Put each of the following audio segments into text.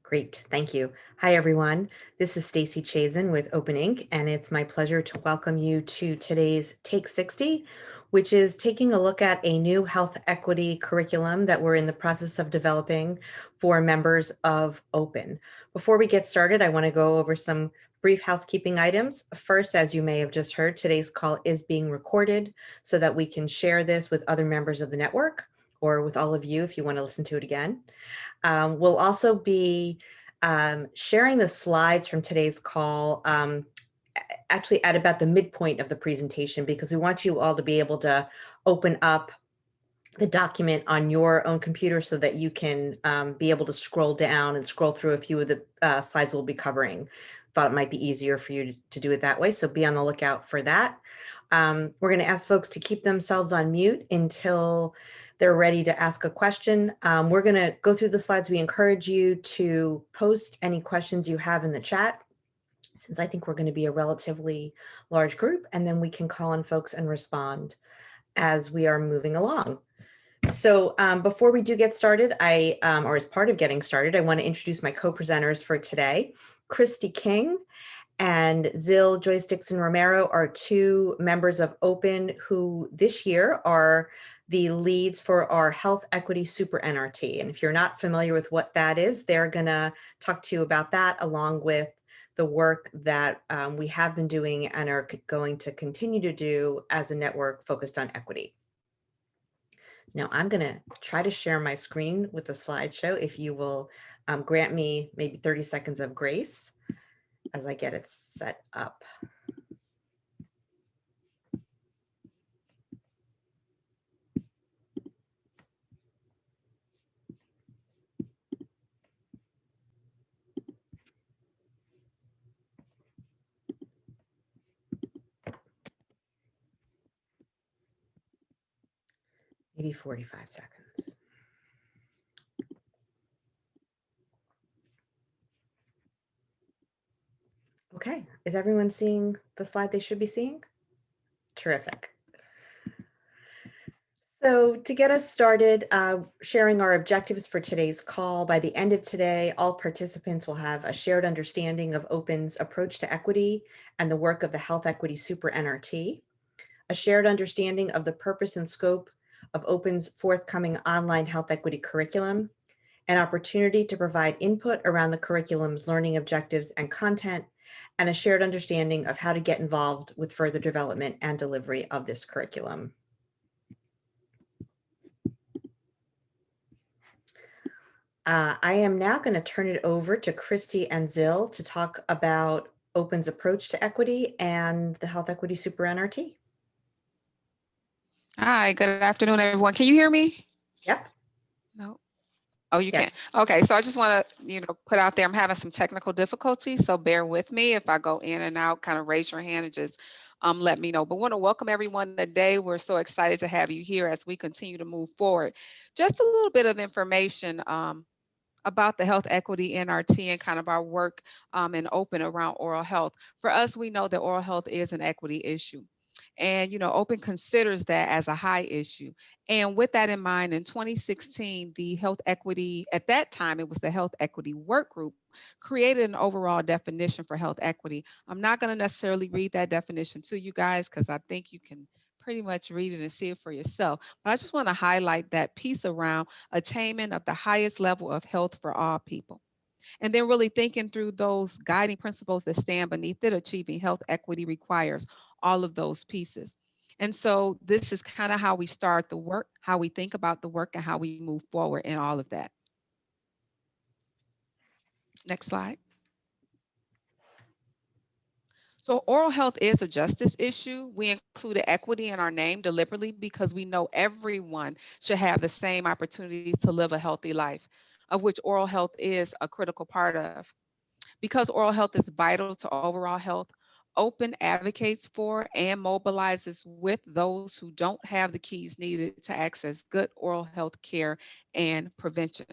Great, thank you. Hi, everyone. This is Stacy Chazen with Open Inc., and it's my pleasure to welcome you to today's Take 60, which is taking a look at a new health equity curriculum that we're in the process of developing for members of Open. Before we get started, I want to go over some brief housekeeping items. First, as you may have just heard, today's call is being recorded so that we can share this with other members of the network or with all of you if you want to listen to it again. We'll also be sharing the slides from today's call actually at about the midpoint of the presentation, because we want you all to be able to open up the document on your own computer so that you can be able to scroll down and scroll through a few of the slides we'll be covering. Thought it might be easier for you to do it that way, so be on the lookout for that. We're going to ask folks to keep themselves on mute until they're ready to ask a question. We're going to go through the slides. We encourage you to post any questions you have in the chat, since I think we're going to be a relatively large group, and then we can call on folks and respond as we are moving along. So before we do get started, or as part of getting started, I want to introduce my co-presenters for today. Christy King and Zil Joyce Dixon Romero are two members of Open who this year are the leads for our Health Equity Super NRT. And if you're not familiar with what that is, they're gonna talk to you about that, along with the work that we have been doing and are going to continue to do as a network focused on equity. Now I'm gonna try to share my screen with the slideshow. If you will grant me maybe 30 seconds of grace as I get it set up. Maybe 45 seconds. Okay, is everyone seeing the slide they should be seeing? Terrific. So to get us started, sharing our objectives for today's call, by the end of today, all participants will have a shared understanding of Open's approach to equity and the work of the Health Equity Super NRT, a shared understanding of the purpose and scope of Open's forthcoming online health equity curriculum, an opportunity to provide input around the curriculum's learning objectives and content, and a shared understanding of how to get involved with further development and delivery of this curriculum. I am now going to turn it over to Christy and Zil to talk about Open's approach to equity and the Health Equity Super NRT. Hi, good afternoon, everyone. Can you hear me? Yep. No. Oh, you Yep. can. Okay, so I just want to, put out there, I'm having some technical difficulties, so bear with me. If I go in and out, kind of raise your hand and just let me know. But want to welcome everyone today. We're so excited to have you here as we continue to move forward. Just a little bit of information about the Health Equity NRT and kind of our work and Open around oral health. For us, we know that oral health is an equity issue. And, Open considers that as a high issue. And with that in mind, in 2016, the health equity, at that time, it was the Health Equity Work Group, created an overall definition for health equity. I'm not going to necessarily read that definition to you guys because I think you can pretty much read it and see it for yourself. But I just want to highlight that piece around attainment of the highest level of health for all people. And then really thinking through those guiding principles that stand beneath it, achieving health equity requires all of those pieces. And so this is kind of how we start the work, how we think about the work, and how we move forward in all of that. Next slide. So oral health is a justice issue. We included equity in our name deliberately because we know everyone should have the same opportunities to live a healthy life, of which oral health is a critical part of. Because oral health is vital to overall health, Open advocates for and mobilizes with those who don't have the keys needed to access good oral health care and prevention.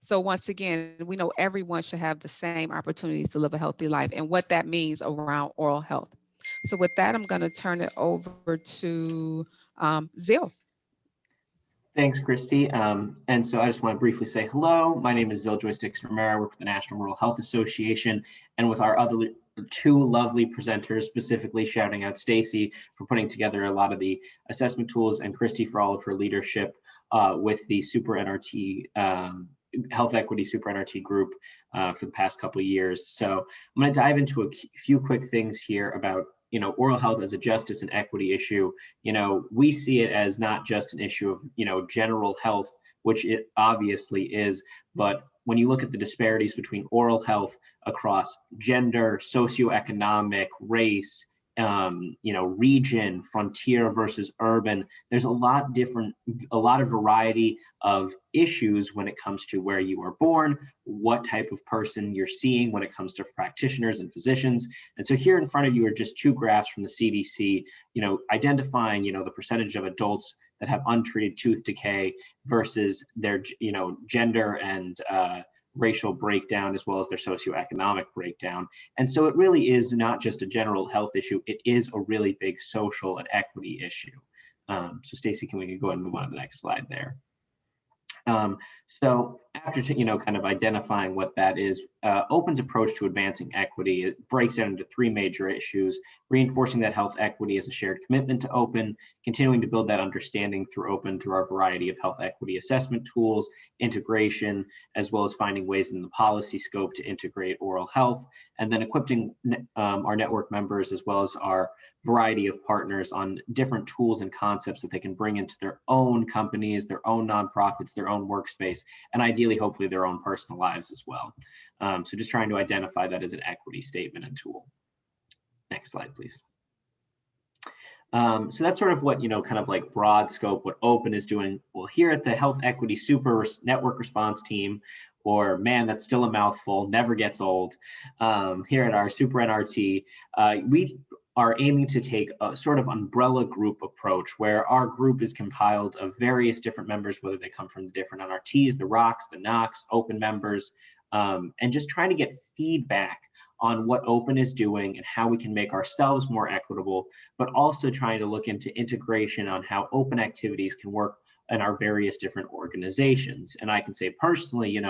So once again, we know everyone should have the same opportunities to live a healthy life and what that means around oral health. So with that, I'm going to turn it over to Zil. Thanks, Christy. And so I just want to briefly say hello. My name is Ziljoy Stix-Romero. I work with the National Rural Health Association and with our other two lovely presenters, specifically shouting out Stacy for putting together a lot of the assessment tools and Christy for all of her leadership with the Super NRT Health Equity Super NRT group for the past couple of years. So I'm going to dive into a few quick things here about oral health as a justice and equity issue. We see it as not just an issue of, general health, which it obviously is, but when you look at the disparities between oral health across gender, socioeconomic, race, region, frontier versus urban, there's a lot of variety of issues when it comes to where you are born, what type of person you're seeing when it comes to practitioners and physicians. And so here in front of you are just two graphs from the CDC, identifying, the percentage of adults that have untreated tooth decay versus their, gender and racial breakdown, as well as their socioeconomic breakdown. And so it really is not just a general health issue, it is a really big social and equity issue. So Stacy, can we go ahead and move on to the next slide there? So after kind of identifying what that is, Open's approach to advancing equity, it breaks down into three major issues: reinforcing that health equity as a shared commitment to Open, continuing to build that understanding through Open through our variety of health equity assessment tools, integration, as well as finding ways in the policy scope to integrate oral health, and then equipping our network members as well as our variety of partners on different tools and concepts that they can bring into their own companies, their own nonprofits, their own workspace, and ideally, hopefully, their own personal lives as well. So just trying to identify that as an equity statement and tool. Next slide, please. So that's sort of what, kind of like broad scope, what Open is doing. Well, here at the Health Equity Super Network Response Team, or man, that's still a mouthful, never gets old. Here at our Super NRT, we are aiming to take a sort of umbrella group approach where our group is compiled of various different members, whether they come from the different NRTs, the ROCs, the NOCs, Open members, and just trying to get feedback on what Open is doing and how we can make ourselves more equitable, but also trying to look into integration on how Open activities can work in our various different organizations. And I can say personally,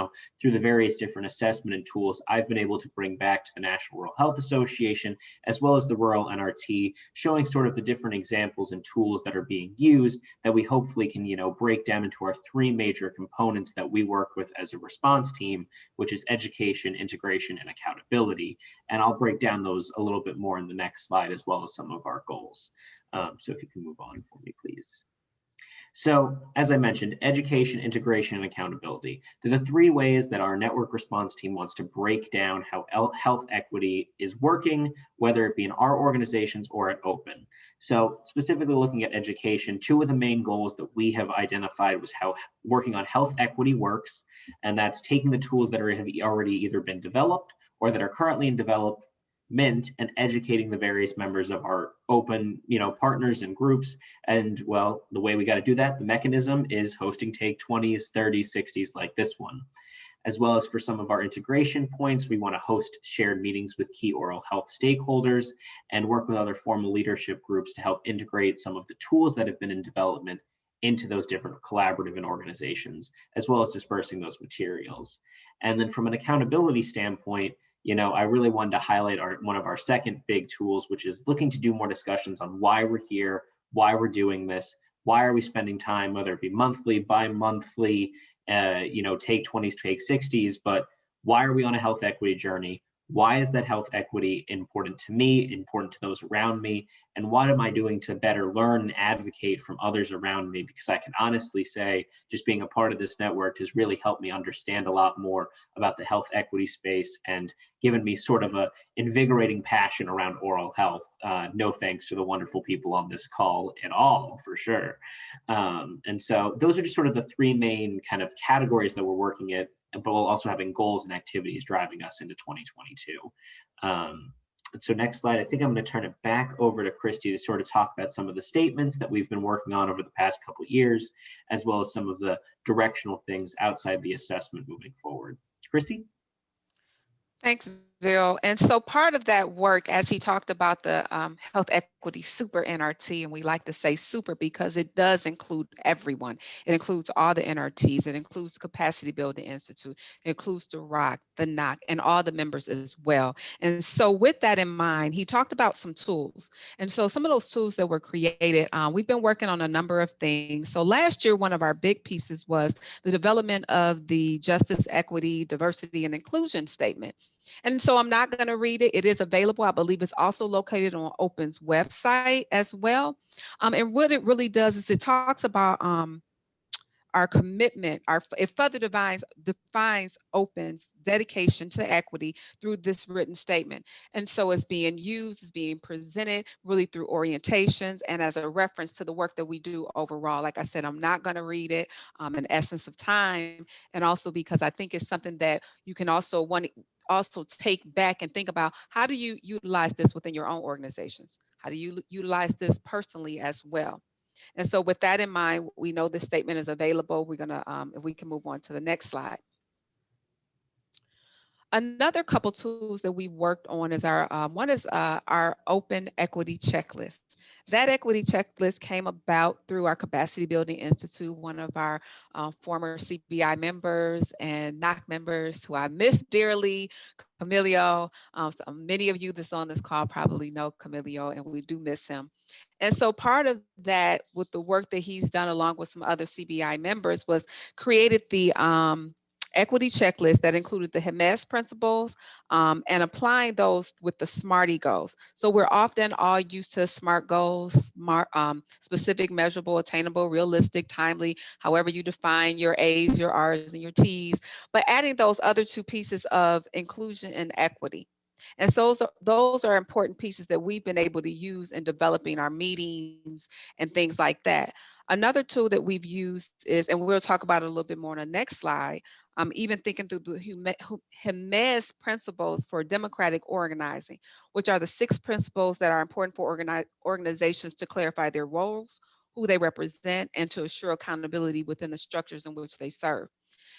through the various different assessment and tools I've been able to bring back to the National Rural Health Association, as well as the Rural NRT, showing sort of the different examples and tools that are being used that we hopefully can, break down into our three major components that we work with as a response team, which is education, integration, and accountability. And I'll break down those a little bit more in the next slide, as well as some of our goals. So if you can move on for me, please. So as I mentioned, education, integration, and accountability. They're the three ways that our network response team wants to break down how health equity is working, whether it be in our organizations or at Open. So specifically looking at education, two of the main goals that we have identified was how working on health equity works, and that's taking the tools that have already either been developed or that are currently in development and educating the various members of our Open, partners and groups. And well, the way we got to do that, the mechanism is hosting Take 20s, 30s, 60s like this one. As well as for some of our integration points, we want to host shared meetings with key oral health stakeholders and work with other formal leadership groups to help integrate some of the tools that have been in development into those different collaborative and organizations, as well as dispersing those materials. And then from an accountability standpoint, I really wanted to highlight one of our second big tools, which is looking to do more discussions on why we're here, why we're doing this, why are we spending time, whether it be monthly, bi-monthly, take 20s, take 60s, but why are we on a health equity journey? Why is that health equity important to me, important to those around me? And what am I doing to better learn and advocate from others around me? Because I can honestly say just being a part of this network has really helped me understand a lot more about the health equity space and given me sort of a invigorating passion around oral health. No thanks to the wonderful people on this call at all, for sure. And so those are just sort of the three main kind of categories that we're working at, but we're also having goals and activities driving us into 2022. So next slide, I think I'm going to turn it back over to Christy to sort of talk about some of the statements that we've been working on over the past couple of years, as well as some of the directional things outside the assessment moving forward. Christy? Thanks, Zil. And so part of that work, as he talked about the Health Equity Super NRT, and we like to say super because it does include everyone. It includes all the NRTs. It includes the Capacity Building Institute. It includes the ROC, the NOC, and all the members as well. And so with that in mind, he talked about some tools. And so some of those tools that were created, we've been working on a number of things. So last year, one of our big pieces was the development of the Justice, Equity, Diversity, and Inclusion Statement. And so I'm not going to read it. It is available. I believe it's also located on Open's website as well. And what it really does is it talks about our commitment, it further defines Open's dedication to equity through this written statement. And so it's being used, it's being presented really through orientations and as a reference to the work that we do overall. Like I said, I'm not going to read it in essence of time, and also because I think it's something that you can also take back and think about, how do you utilize this within your own organizations? How do you utilize this personally as well? And so with that in mind, we know this statement is available. We're gonna, if we can move on to the next slide. Another couple tools that we worked on is one is our open equity checklist. That equity checklist came about through our Capacity Building Institute, one of our former CBI members and NOC members who I miss dearly, Camilio. So many of you that's on this call probably know Camilio, and we do miss him. And so part of that, with the work that he's done along with some other CBI members, was created the equity checklist that included the HEMES principles and applying those with the SMARTY goals. So we're often all used to SMART goals, specific, measurable, attainable, realistic, timely, however you define your A's, your R's, and your T's, but adding those other two pieces of inclusion and equity. And so those are important pieces that we've been able to use in developing our meetings and things like that. Another tool that we've used is, and we'll talk about it a little bit more on the next slide, even thinking through the HEMES principles for democratic organizing, which are the 6 principles that are important for organizations to clarify their roles, who they represent, and to assure accountability within the structures in which they serve.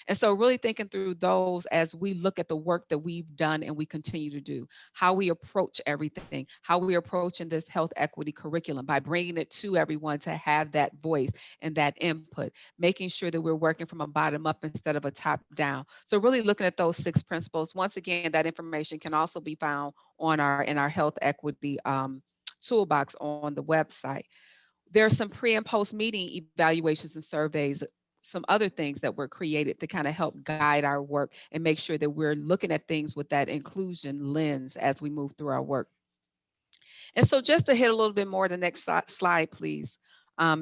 And so really thinking through those as we look at the work that we've done and we continue to do, how we approach everything, how we approach in this health equity curriculum by bringing it to everyone to have that voice and that input, making sure that we're working from a bottom up instead of a top down. So really looking at those 6 principles. Once again, that information can also be found on in our health equity toolbox on the website. There are some pre and post meeting evaluations and surveys, some other things that were created to kind of help guide our work and make sure that we're looking at things with that inclusion lens as we move through our work. And so just to hit a little bit more, the next slide, please. I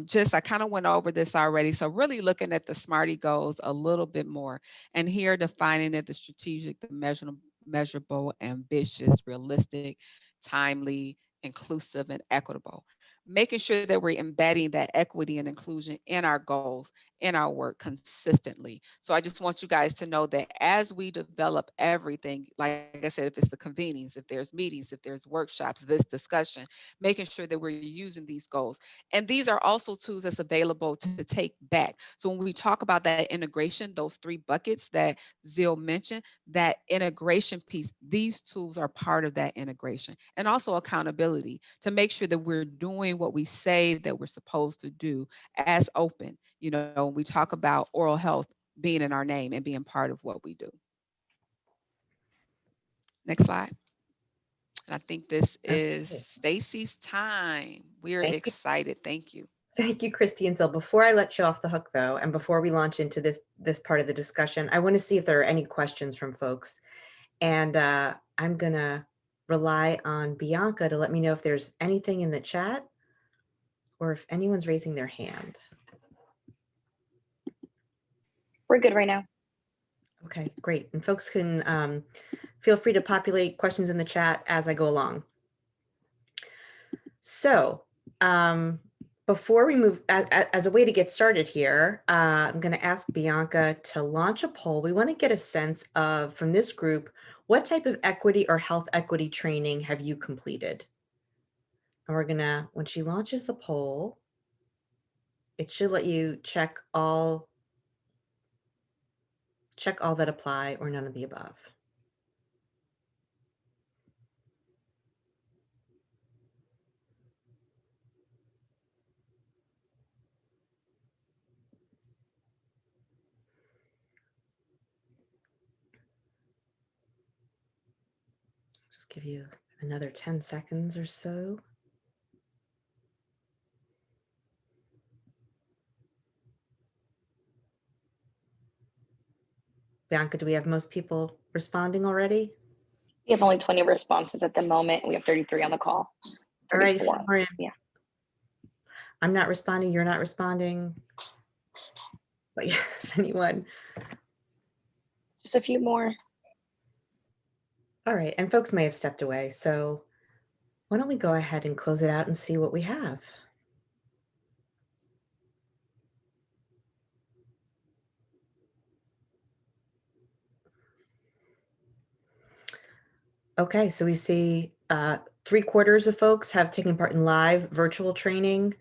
kind of went over this already. So really looking at the SMARTY goals a little bit more, and here defining it, the strategic, the measurable, ambitious, realistic, timely, inclusive, and equitable. Making sure that we're embedding that equity and inclusion in our goals, in our work consistently. So I just want you guys to know that as we develop everything, like I said, if it's the convenings, if there's meetings, if there's workshops, this discussion, making sure that we're using these goals. And these are also tools that's available to take back. So when we talk about that integration, those 3 buckets that Zil mentioned, that integration piece, these tools are part of that integration. And also accountability to make sure that we're doing what we say that we're supposed to do as Open. You know, we talk about oral health being in our name and being part of what we do. Next slide. And I think this is Stacy's time. We're excited. Thank you. Thank you, Christy and Zil. Before I let you off the hook, though, and before we launch into this part of the discussion, I want to see if there are any questions from folks. And I'm going to rely on Bianca to let me know if there's anything in the chat or if anyone's raising their hand. We're good right now. Okay, great. And folks can feel free to populate questions in the chat as I go along. So before we move, as a way to get started here, I'm going to ask Bianca to launch a poll. We want to get a sense of, from this group, what type of equity or health equity training have you completed? And we're going to, when she launches the poll, it should let you check all that apply or none of the above. Give you another 10 seconds or so. Bianca, do we have most people responding already? We have only 20 responses at the moment. We have 33 on the call. All right, a few 34. more in. Yeah. I'm not responding, you're not responding. But yes, anyone? Just a few more. All right, and folks may have stepped away, so why don't we go ahead and close it out and see what we have. Okay, so we see 3/4 of folks have taken part in live virtual training,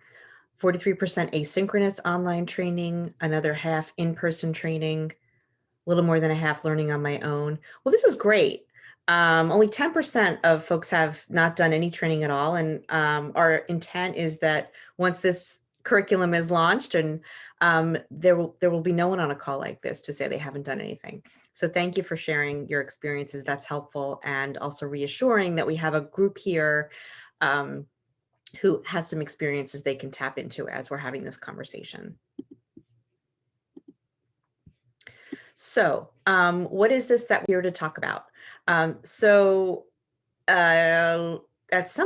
43% asynchronous online training, another half in-person training, a little more than a half learning on my own. Well, this is great. Only 10% of folks have not done any training at all. And our intent is that once this curriculum is launched, and there will be no one on a call like this to say they haven't done anything. So thank you for sharing your experiences. That's helpful, and also reassuring that we have a group here who has some experiences they can tap into as we're having this conversation. So what is this that we're to talk about? At some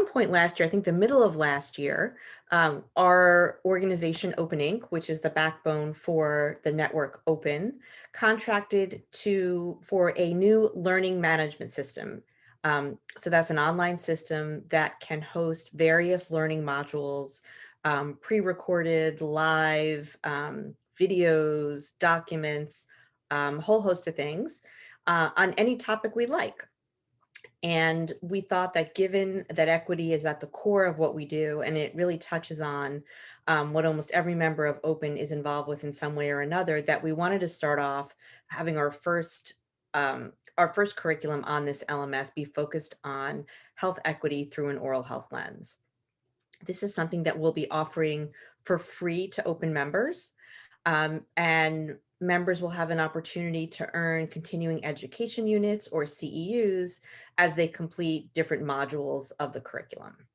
point last year, I think the middle of last year, our organization Open Inc., which is the backbone for the network Open, contracted for a new learning management system. So that's an online system that can host various learning modules, pre-recorded, live, videos, documents, whole host of things on any topic we like. And we thought that given that equity is at the core of what we do, and it really touches on what almost every member of Open is involved with in some way or another, that we wanted to start off having our first curriculum on this LMS be focused on health equity through an oral health lens. This is something that we'll be offering for free to Open members. And members will have an opportunity to earn continuing education units, or CEUs, as they complete different modules of the curriculum.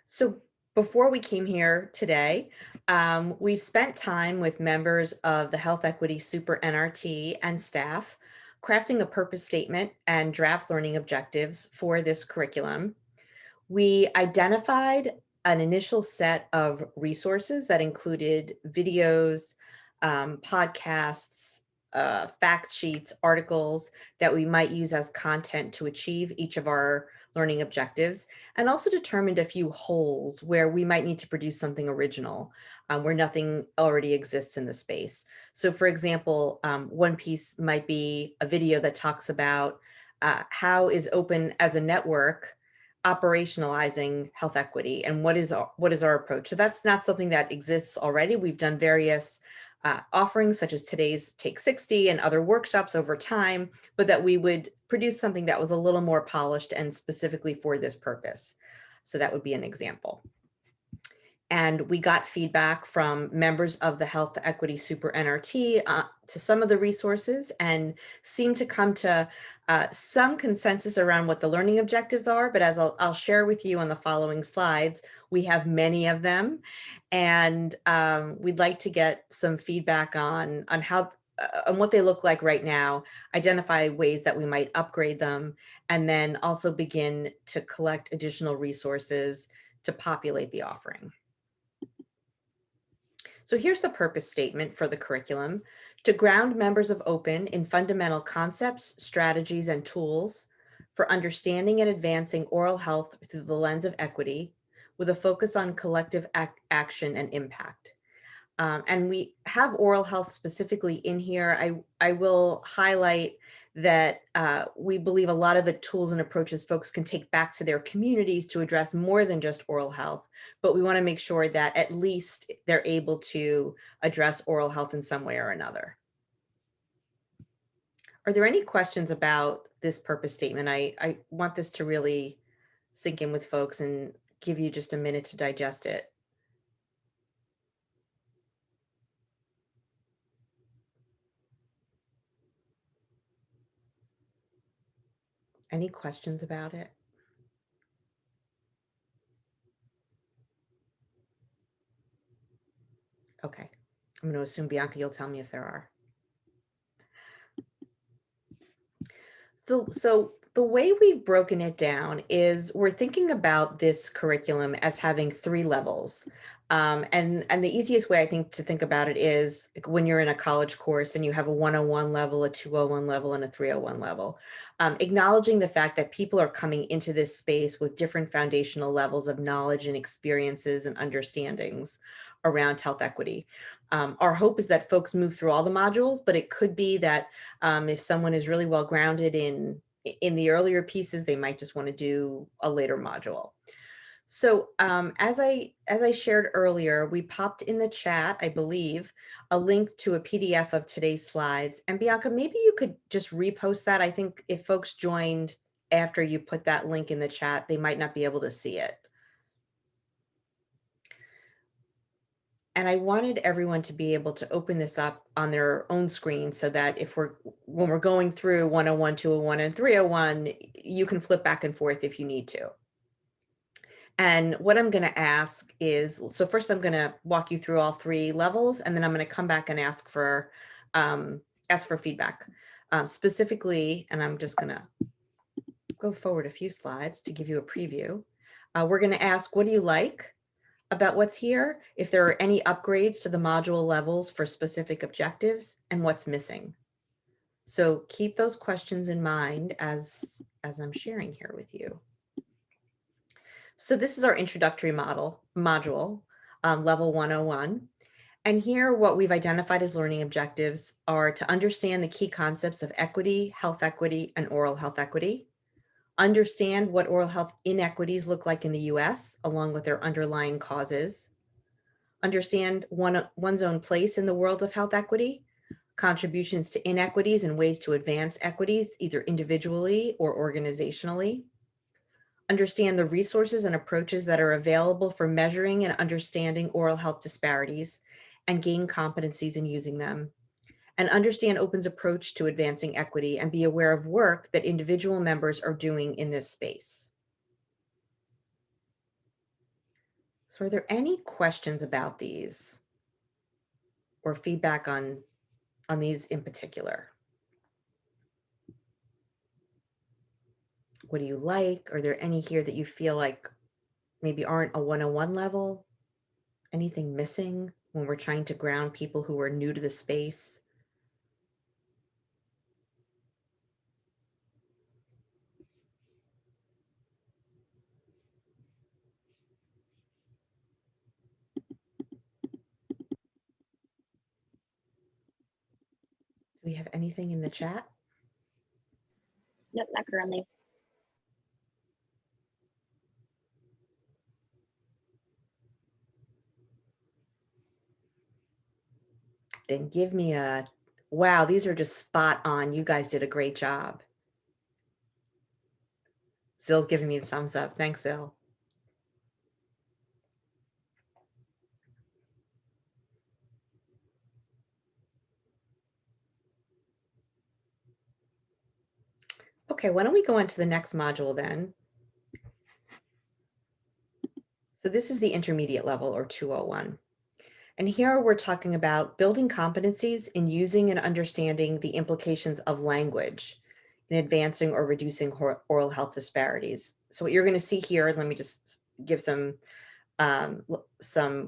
So before we came here today, we've spent time with members of the Health Equity Super NRT and staff crafting a purpose statement and draft learning objectives for this curriculum. We identified an initial set of resources that included videos, podcasts, fact sheets, articles that we might use as content to achieve each of our learning objectives, and also determined a few holes where we might need to produce something original, where nothing already exists in the space. So for example, one piece might be a video that talks about how is Open as a network operationalizing health equity, and what is our approach. So that's not something that exists already. We've done various offerings such as today's Take 60 and other workshops over time, but that we would produce something that was a little more polished and specifically for this purpose. So that would be an example. And we got feedback from members of the Health Equity Super NRT to some of the resources, and seemed to come to some consensus around what the learning objectives are. But as I'll share with you on the following slides, we have many of them, and we'd like to get some feedback on how on what they look like right now, identify ways that we might upgrade them, and then also begin to collect additional resources to populate the offering. So here's the purpose statement for the curriculum: to ground members of Open in fundamental concepts, strategies, and tools for understanding and advancing oral health through the lens of equity, with a focus on collective action and impact. And we have oral health specifically in here. I will highlight that we believe a lot of the tools and approaches folks can take back to their communities to address more than just oral health, but we want to make sure that at least they're able to address oral health in some way or another. Are there any questions about this purpose statement? I want this to really sink in with folks and give you just a minute to digest it. Any questions about it? Okay, I'm going to assume Bianca, you'll tell me if there are. So the way we've broken it down is we're thinking about this curriculum as having 3 levels. And the easiest way I think to think about it is like when you're in a college course and you have a 101 level, a 201 level, and a 301 level. Acknowledging the fact that people are coming into this space with different foundational levels of knowledge and experiences and understandings around health equity. Our hope is that folks move through all the modules, but it could be that if someone is really well grounded in the earlier pieces, they might just want to do a later module. So as I shared earlier, we popped in the chat, I believe, a link to a PDF of today's slides. And Bianca, maybe you could just repost that. I think if folks joined after you put that link in the chat, they might not be able to see it. And I wanted everyone to be able to open this up on their own screen so that when we're going through 101, 201, and 301, you can flip back and forth if you need to. And what I'm going to ask is, so first I'm going to walk you through all 3 levels, and then I'm going to come back and ask for feedback. Specifically, and I'm just going to go forward a few slides to give you a preview. We're going to ask, what do you like about what's here, if there are any upgrades to the module levels for specific objectives, and what's missing. So keep those questions in mind as I'm sharing here with you. So this is our introductory module, level 101. And here what we've identified as learning objectives are to understand the key concepts of equity, health equity, and oral health equity. Understand what oral health inequities look like in the US, along with their underlying causes. Understand one's own place in the world of health equity, contributions to inequities and ways to advance equities, either individually or organizationally. Understand the resources and approaches that are available for measuring and understanding oral health disparities and gain competencies in using them. And understand Open's approach to advancing equity and be aware of work that individual members are doing in this space. So are there any questions about these or feedback on these in particular? What do you like? Are there any here that you feel like maybe aren't a 101 level? Anything missing when we're trying to ground people who are new to the space? Do we have anything in the chat? Nope, not currently. Then give me a, wow, these are just spot on. You guys did a great job. Zill's giving me the thumbs up. Thanks, Zill. Okay, why don't we go on to the next module then? So this is the intermediate level, or 201. And here we're talking about building competencies in using and understanding the implications of language in advancing or reducing oral health disparities. So what you're going to see here, let me just give some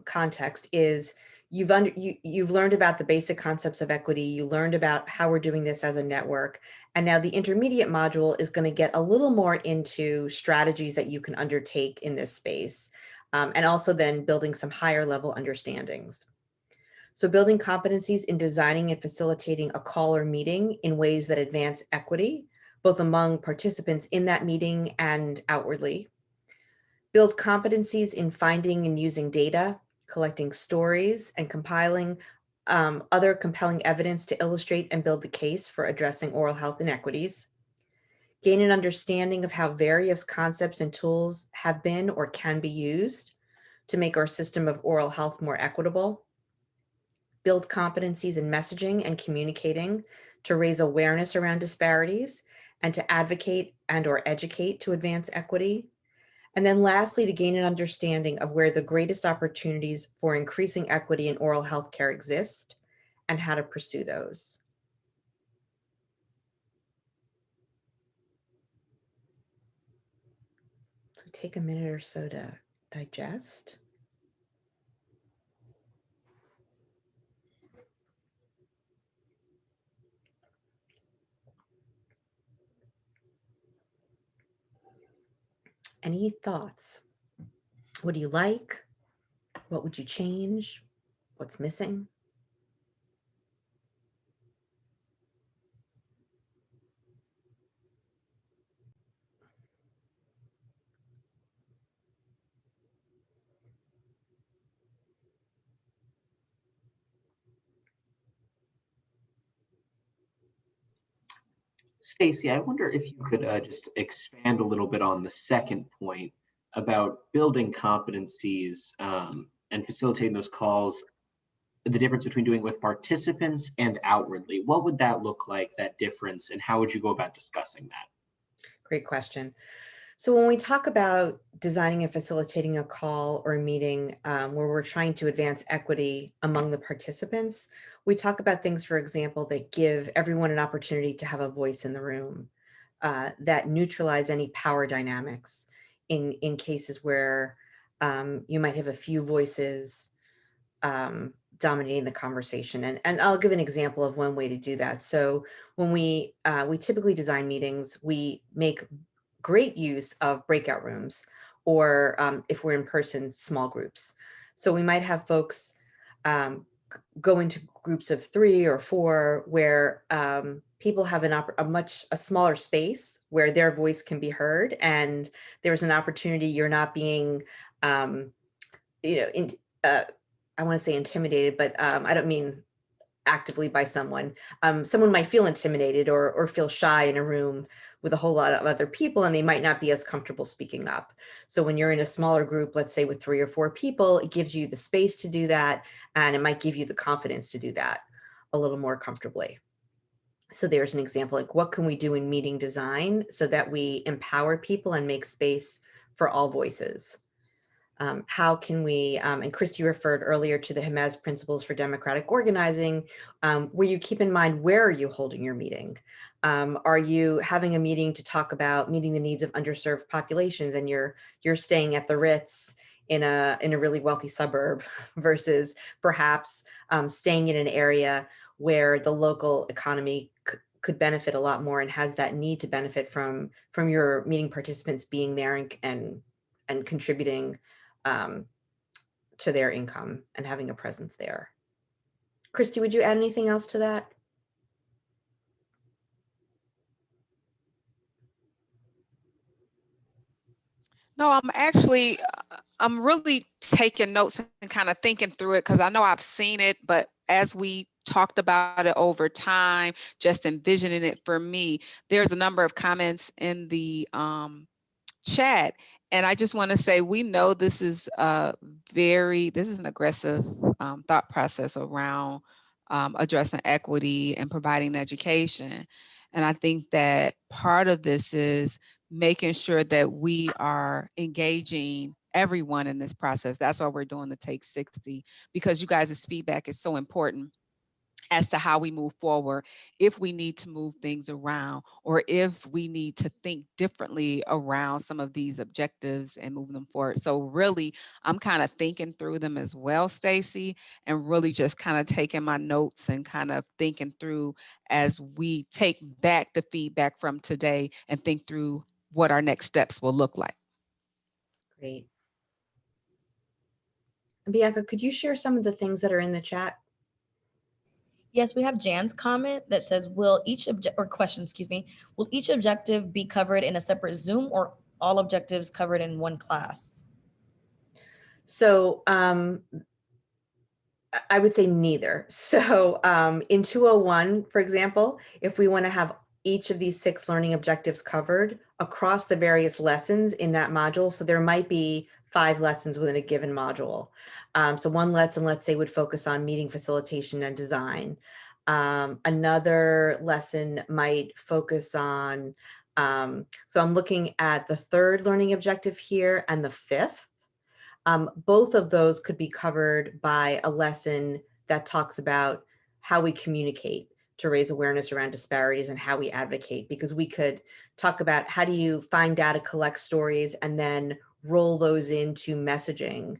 context, is you've learned about the basic concepts of equity. You learned about how we're doing this as a network. And now the intermediate module is going to get a little more into strategies that you can undertake in this space. And also then building some higher level understandings. So building competencies in designing and facilitating a call or meeting in ways that advance equity, both among participants in that meeting and outwardly. Build competencies in finding and using data, collecting stories, and compiling other compelling evidence to illustrate and build the case for addressing oral health inequities. Gain an understanding of how various concepts and tools have been or can be used to make our system of oral health more equitable. Build competencies in messaging and communicating to raise awareness around disparities and to advocate and or educate to advance equity. And then lastly, to gain an understanding of where the greatest opportunities for increasing equity in oral health care exist and how to pursue those. So take a minute or so to digest. Any thoughts? What do you like? What would you change? What's missing? Stacy, I wonder if you could just expand a little bit on the second point about building competencies and facilitating those calls, the difference between doing it with participants and outwardly. What would that look like, that difference, and how would you go about discussing that? Great question. So when we talk about designing and facilitating a call or a meeting where we're trying to advance equity among the participants, we talk about things, for example, that give everyone an opportunity to have a voice in the room, that neutralize any power dynamics in cases where you might have a few voices dominating the conversation. And I'll give an example of one way to do that. So when we typically design meetings, we make great use of breakout rooms, or if we're in person, small groups. So we might have folks go into groups of 3 or 4 where people have a smaller space where their voice can be heard, and there's an opportunity. You're not being, you know, I want to say intimidated, but I don't mean actively by someone. Someone might feel intimidated or feel shy in a room with a whole lot of other people, and they might not be as comfortable speaking up. So when you're in a smaller group, let's say with 3 or 4 people, it gives you the space to do that, and it might give you the confidence to do that a little more comfortably. So there's an example, like what can we do in meeting design so that we empower people and make space for all voices? How can we, and Christy referred earlier to the Jemez Principles for Democratic Organizing, where you keep in mind, where are you holding your meeting? Are you having a meeting to talk about meeting the needs of underserved populations, and you're staying at the Ritz in a really wealthy suburb versus perhaps staying in an area where the local economy could benefit a lot more and has that need to benefit from your meeting participants being there and contributing to their income and having a presence there. Christy, would you add anything else to that? No, I'm really taking notes and kind of thinking through it because I know I've seen it, but as we talked about it over time, just envisioning it for me, there's a number of comments in the chat. And I just want to say, we know this is this is an aggressive thought process around addressing equity and providing education. And I think that part of this is making sure that we are engaging everyone in this process. That's why we're doing the Take 60, because you guys' feedback is so important as to how we move forward, if we need to move things around, or if we need to think differently around some of these objectives and move them forward. So really, I'm kind of thinking through them as well, Stacy, and really just kind of taking my notes and kind of thinking through as we take back the feedback from today and think through what our next steps will look like. Great. And Bianca, could you share some of the things that are in the chat? Yes, we have Jan's comment that says, will each will each objective be covered in a separate Zoom, or all objectives covered in one class? So I would say neither. So in 201, for example, if we want to have each of these 6 learning objectives covered across the various lessons in that module, so there might be 5 lessons within a given module. So one lesson, let's say, would focus on meeting facilitation and design. Another lesson might focus on, so I'm looking at the third learning objective here and the fifth. Both of those could be covered by a lesson that talks about how we communicate to raise awareness around disparities and how we advocate, because we could talk about how do you find data, collect stories, and then roll those into messaging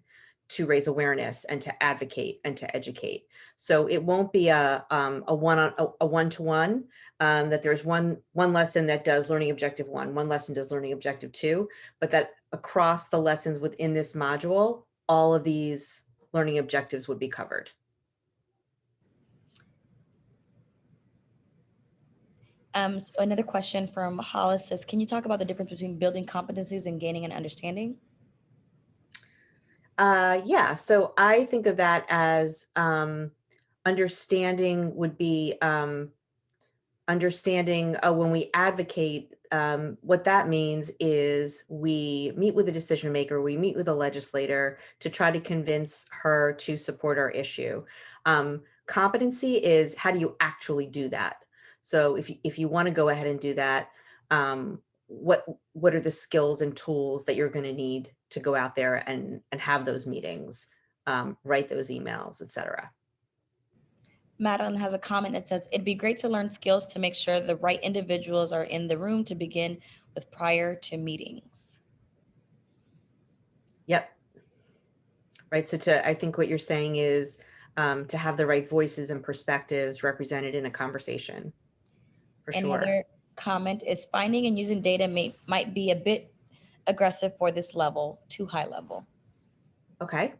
to raise awareness and to advocate and to educate. So it won't be a one-to-one, that there's one lesson that does learning objective one lesson does learning objective two, but that across the lessons within this module, all of these learning objectives would be covered. So another question from Hollis says, can you talk about the difference between building competencies and gaining an understanding? Yeah, so I think of that as understanding would be understanding when we advocate, what that means is we meet with a decision maker, we meet with a legislator to try to convince her to support our issue. Competency is how do you actually do that? So if you want to go ahead and do that, what are the skills and tools that you're going to need to go out there and have those meetings, write those emails, etc. Madeline has a comment that says, it'd be great to learn skills to make sure the right individuals are in the room to begin with prior to meetings. Yep. Right. So I think what you're saying is to have the right voices and perspectives represented in a conversation. For sure. Another comment is finding and using data might be a bit aggressive for this level, too high level. Okay.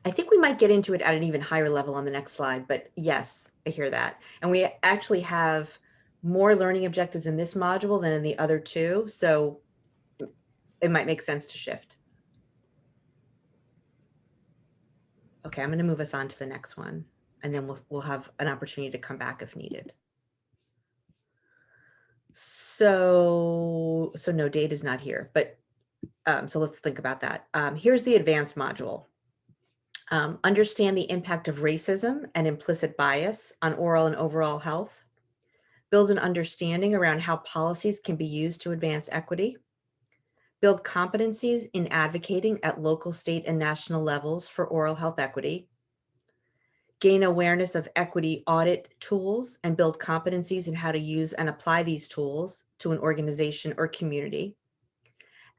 I think we might get into it at an even higher level on the next slide, but yes, I hear that. And we actually have more learning objectives in this module than in the other two. So it might make sense to shift. Okay, I'm going to move us on to the next one, and then we'll have an opportunity to come back if needed. So no, data is not here, but so let's think about that. Here's the advanced module. Understand the impact of racism and implicit bias on oral and overall health. Build an understanding around how policies can be used to advance equity. Build competencies in advocating at local, state, and national levels for oral health equity. Gain awareness of equity audit tools and build competencies in how to use and apply these tools to an organization or community.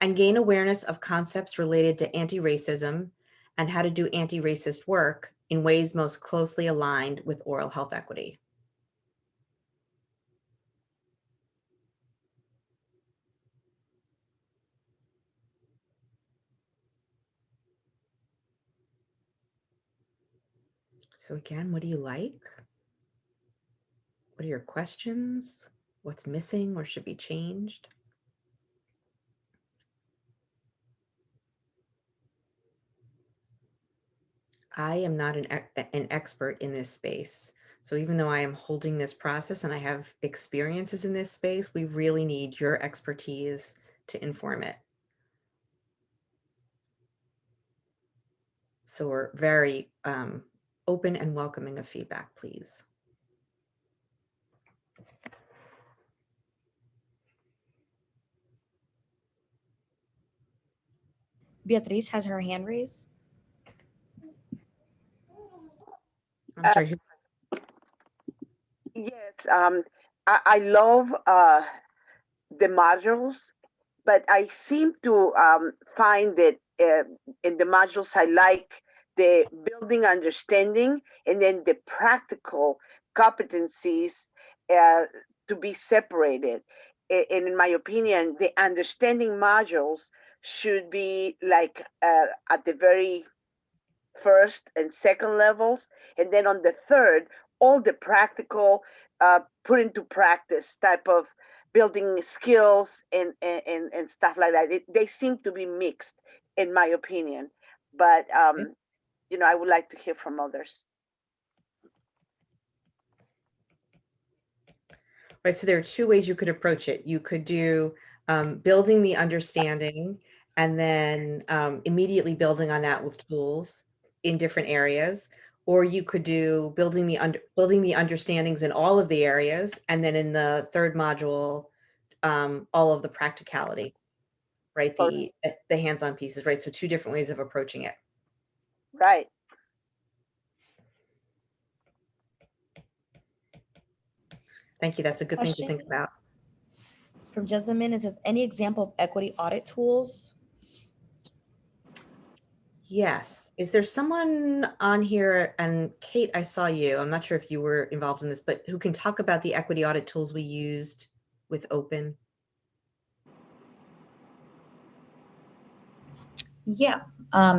And gain awareness of concepts related to anti-racism and how to do anti-racist work in ways most closely aligned with oral health equity. So again, what do you like? What are your questions? What's missing or should be changed? I am not an expert in this space. So even though I am holding this process and I have experiences in this space, we really need your expertise to inform it. So we're very open and welcoming of feedback, please. Beatriz has her hand raised. I'm sorry. Yes, I love the modules, but I seem to find that in the modules I like the building understanding and then the practical competencies to be separated. And in my opinion, the understanding modules should be like at the very first and second levels, and then on the third, all the practical put into practice type of building skills and stuff like that. They seem to be mixed, in my opinion. But you know, I would like to hear from others. Right, so there are two ways you could approach it. You could do building the understanding and then immediately building on that with tools in different areas. Or you could do building the understandings in all of the areas, and then in the third module, all of the practicality, right? The hands-on pieces, right? So two different ways of approaching it. Right. Thank you. That's a good thing to Question? think about. From Jessamine, it says, any example of equity audit tools? Yes. Is there someone on here, and Kate, I saw you, I'm not sure if you were involved in this, but who can talk about the equity audit tools we used with Open? Yeah.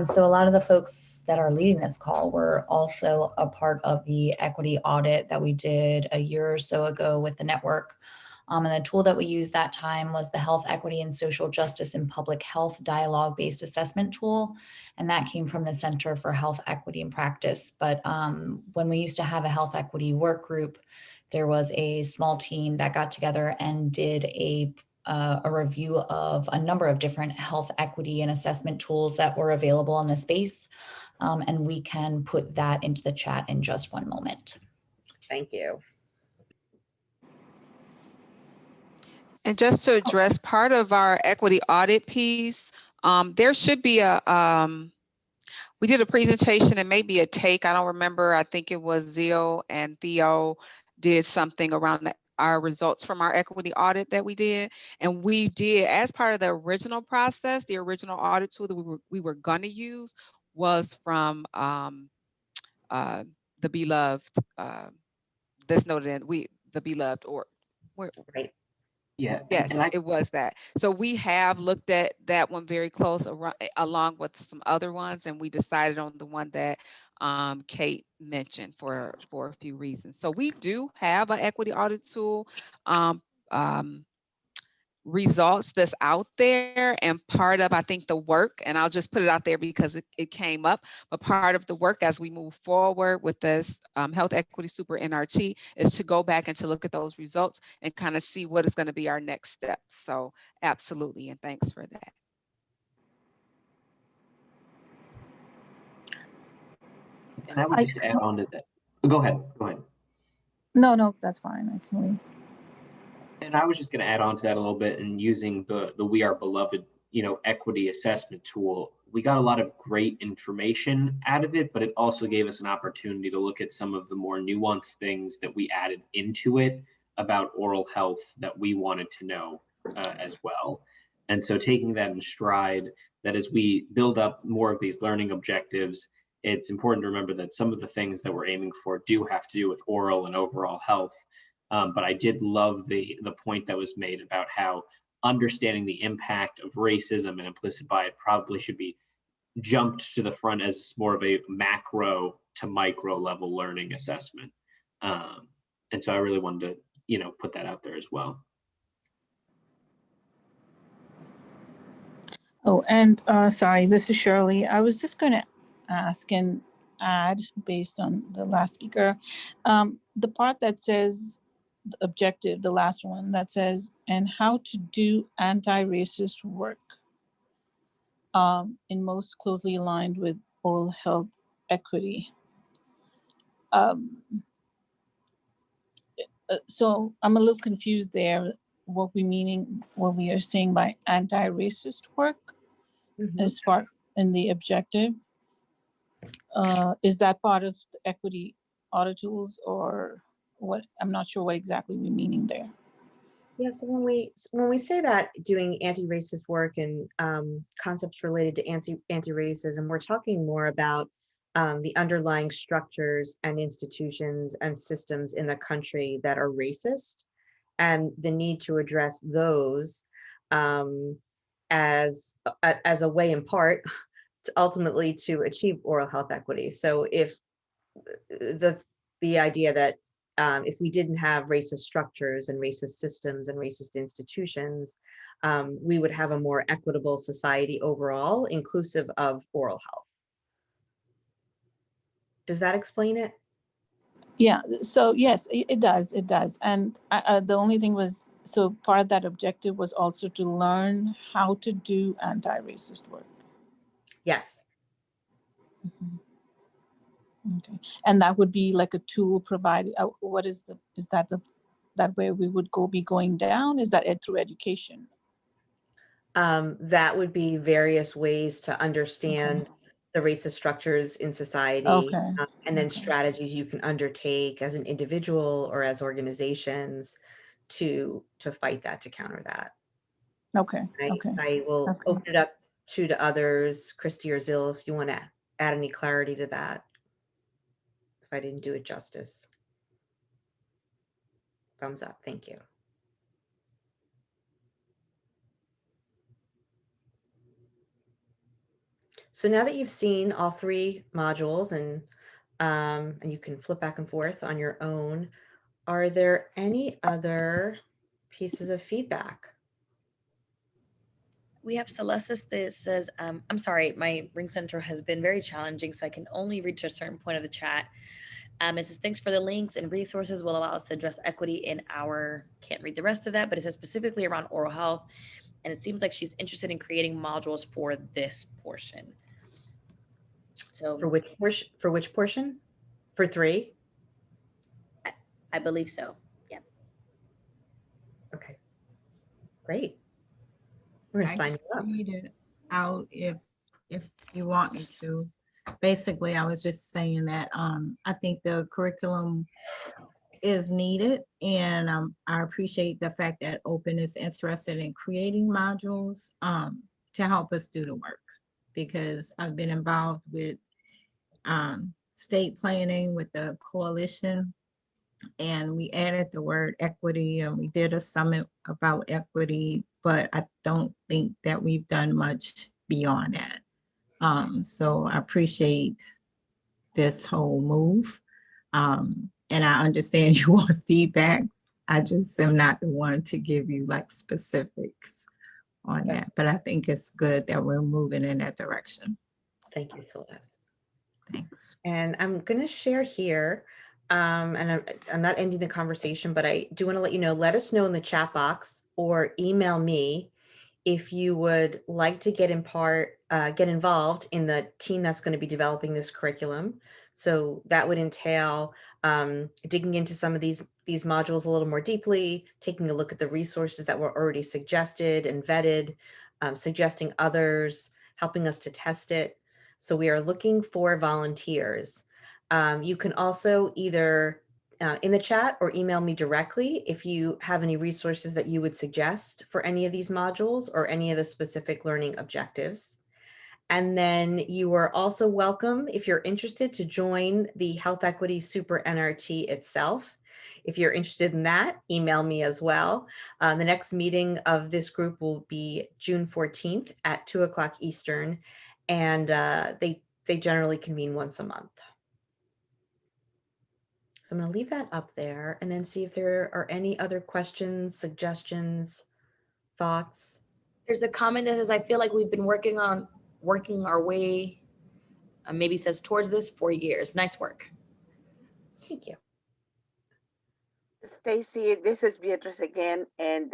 So a lot of the folks that are leading this call were also a part of the equity audit that we did a year or so ago with the network. And the tool that we used that time was the Health Equity and Social Justice and Public Health Dialogue-Based Assessment Tool. And that came from the Center for Health Equity and Practice. But when we used to have a health equity work group, there was a small team that got together and did a review of a number of different health equity and assessment tools that were available in the space. And we can put that into the chat in just one moment. Thank you. And just to address part of our equity audit piece, there should be we did a presentation and maybe a take, I don't remember, I think it was Zio and Theo did something around our results from our equity audit that we did. And we did, as part of the original process, the original audit tool that we were gonna use was from the Beloved, that's noted in, the Beloved, or where, Right. Yeah. yes, and I it was that. So we have looked at that one very close along with some other ones, and we decided on the one that Kate mentioned for a few reasons. So we do have an equity audit tool um, results that's out there, and part of, I think, the work, and I'll just put it out there because it came up, but part of the work as we move forward with this Health Equity Super NRT is to go back and to look at those results and kind of see what is going to be our next step. So absolutely, and thanks for that. And I would just add on to that. Go ahead. No, that's fine. I can wait. And I was just going to add on to that a little bit, and using the We Are Beloved, equity assessment tool. We got a lot of great information out of it, but it also gave us an opportunity to look at some of the more nuanced things that we added into it about oral health that we wanted to know as well. And so taking that in stride, that as we build up more of these learning objectives, it's important to remember that some of the things that we're aiming for do have to do with oral and overall health. But I did love the point that was made about how understanding the impact of racism and implicit bias probably should be jumped to the front as more of a macro to micro level learning assessment. And so I really wanted to, put that out there as well. Oh, and sorry, this is Shirley. I was just going to ask and add, based on the last speaker, the part that says the objective, the last one that says, and how to do anti-racist work in most closely aligned with oral health equity. So I'm a little confused there, what we are saying by anti-racist work as part in the objective. Is that part of the equity audit tools, or what? I'm not sure what exactly we're meaning there. Yeah, so when we say that doing anti-racist work and concepts related to anti-racism, we're talking more about the underlying structures and institutions and systems in the country that are racist, and the need to address those as a way, in part, to ultimately to achieve oral health equity. So if the idea that if we didn't have racist structures and racist systems and racist institutions, we would have a more equitable society overall, inclusive of oral health. Does that explain it? Yeah, so yes, it does. And the only thing was, so part of that objective was also to learn how to do anti-racist work. Yes. Okay, and that would be like a tool provided, what is that where we would be going down? Is that through education? That would be various ways to understand the racist structures in society, Okay, and then okay. strategies you can undertake as an individual or as organizations to fight that, to counter that. Okay, I, okay, I will okay. open it up to others, Christy or Zil, if you want to add any clarity to that, if I didn't do it justice. Thumbs up, thank you. So now that you've seen all three modules and you can flip back and forth on your own, are there any other pieces of feedback? We have Celestis that says, I'm sorry, my Ring Central has been very challenging, so I can only read to a certain point of the chat. It says, thanks for the links and resources will allow us to address equity in our, can't read the rest of that, but it says specifically around oral health. And it seems like she's interested in creating modules for this portion. So For which portion? For which portion? For 3? I believe so. Yeah. Okay, great. We're gonna I sign can you up. read it out if you want me to. Basically, I was just saying that I think the curriculum is needed, and I appreciate the fact that Open is interested in creating modules to help us do the work, because I've been involved with state planning with the coalition, and we added the word equity, and we did a summit about equity, but I don't think that we've done much beyond that. So I appreciate this whole move. And I understand you want feedback. I just am not the one to give you like specifics on that, but I think it's good that we're moving in that direction. Thank you, Celeste. Thanks. And I'm going to share here, and I'm not ending the conversation, but I do want to let you know, let us know in the chat box or email me if you would like to get involved in the team that's going to be developing this curriculum. So that would entail digging into some of these modules a little more deeply, taking a look at the resources that were already suggested and vetted, suggesting others, helping us to test it. So we are looking for volunteers. You can also either in the chat or email me directly if you have any resources that you would suggest for any of these modules or any of the specific learning objectives. And then you are also welcome, if you're interested, to join the Health Equity Super NRT itself. If you're interested in that, email me as well. The next meeting of this group will be June 14th at 2:00 Eastern, and they generally convene once a month. So I'm going to leave that up there and then see if there are any other questions, suggestions, thoughts. There's a comment that says, I feel like we've been working our way, maybe says towards this for years. Nice work. Thank you. Stacy, this is Beatrice again, and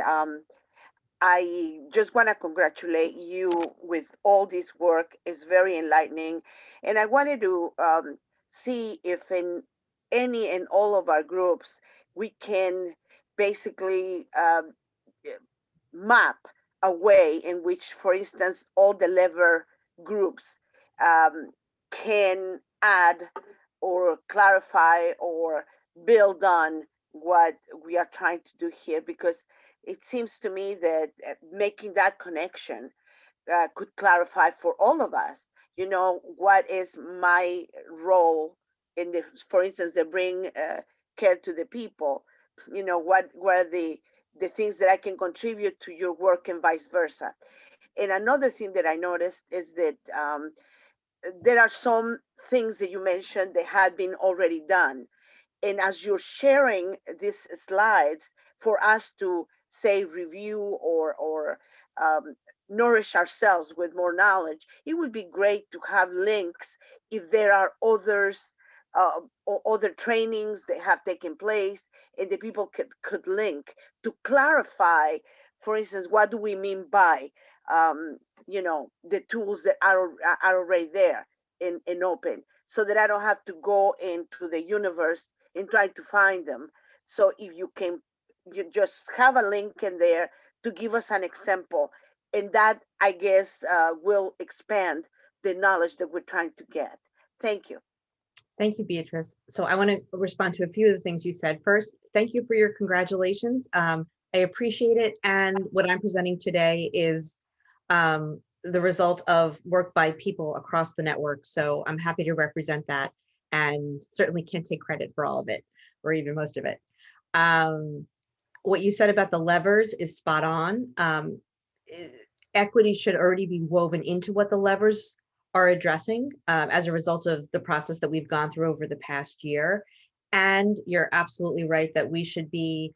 I just want to congratulate you with all this work. It's very enlightening, and I wanted to see if in any and all of our groups we can basically map a way in which, for instance, all the lever groups can add or clarify or build on what we are trying to do here, because it seems to me that making that connection could clarify for all of us, you know, what is my role in the, for instance, the bring care to the people, you know, what are the things that I can contribute to your work and vice versa. And another thing that I noticed is that there are some things that you mentioned that had been already done. And as you're sharing these slides for us to say review or nourish ourselves with more knowledge, it would be great to have links if there are others or other trainings that have taken place and the people could link to clarify, for instance, what do we mean by you know, the tools that are already there in Open. so that I don't have to go into the universe and try to find them. So if you can, you just have a link in there to give us an example, and that, I guess, will expand the knowledge that we're trying to get. Thank you. Thank you, Beatrice. So I want to respond to a few of the things you said. First, thank you for your congratulations. I appreciate it. And what I'm presenting today is the result of work by people across the network. So I'm happy to represent that, and certainly can't take credit for all of it, or even most of it. What you said about the levers is spot on. Equity should already be woven into what the levers are addressing as a result of the process that we've gone through over the past year. And you're absolutely right that we should be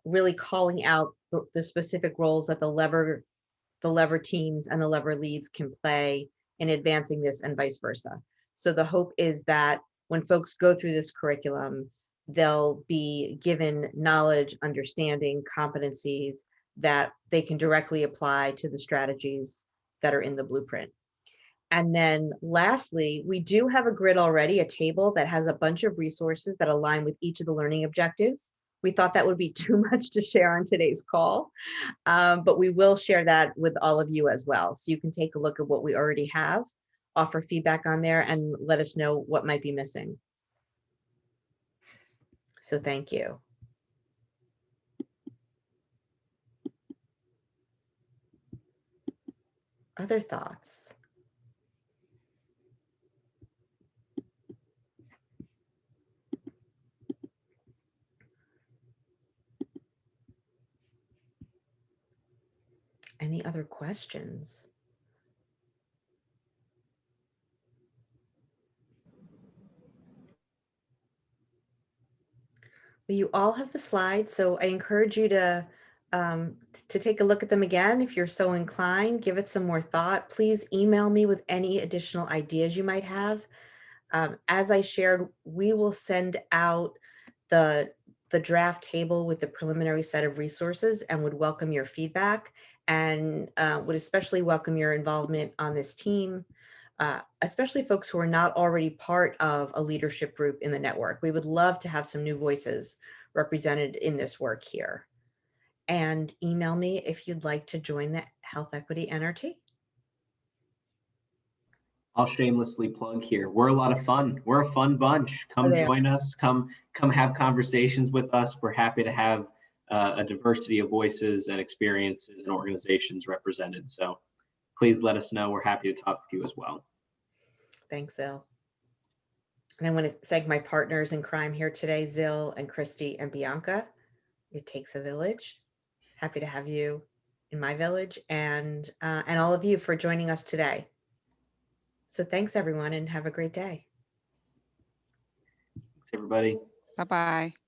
really calling out the specific roles that the lever teams and the lever leads can play in advancing this, and vice versa. So the hope is that when folks go through this curriculum, they'll be given knowledge, understanding, competencies that they can directly apply to the strategies that are in the blueprint. And then lastly, we do have a grid already, a table that has a bunch of resources that align with each of the learning objectives. We thought that would be too much to share on today's call, but we will share that with all of you as well. So you can take a look at what we already have, offer feedback on there, and let us know what might be missing. So thank you. Other thoughts? Any other questions? Well, you all have the slides, so I encourage you to take a look at them again if you're so inclined. Give it some more thought. Please email me with any additional ideas you might have. As I shared, we will send out the draft table with the preliminary set of resources and would welcome your feedback, and would especially welcome your involvement on this team, especially folks who are not already part of a leadership group in the network. We would love to have some new voices represented in this work here. And email me if you'd like to join the Health Equity NRT. I'll shamelessly plug here. We're a lot of fun. We're a fun bunch. Come join us. Come have conversations with us. We're happy to have a diversity of voices and experiences and organizations represented. So please let us know. We're happy to talk with you as well. Thanks, Zil. And I want to thank my partners in crime here today, Zil and Christy and Bianca. It takes a village. Happy to have you in my village, and all of you for joining us today. So thanks everyone, and have a great day. Thanks everybody. Bye-bye.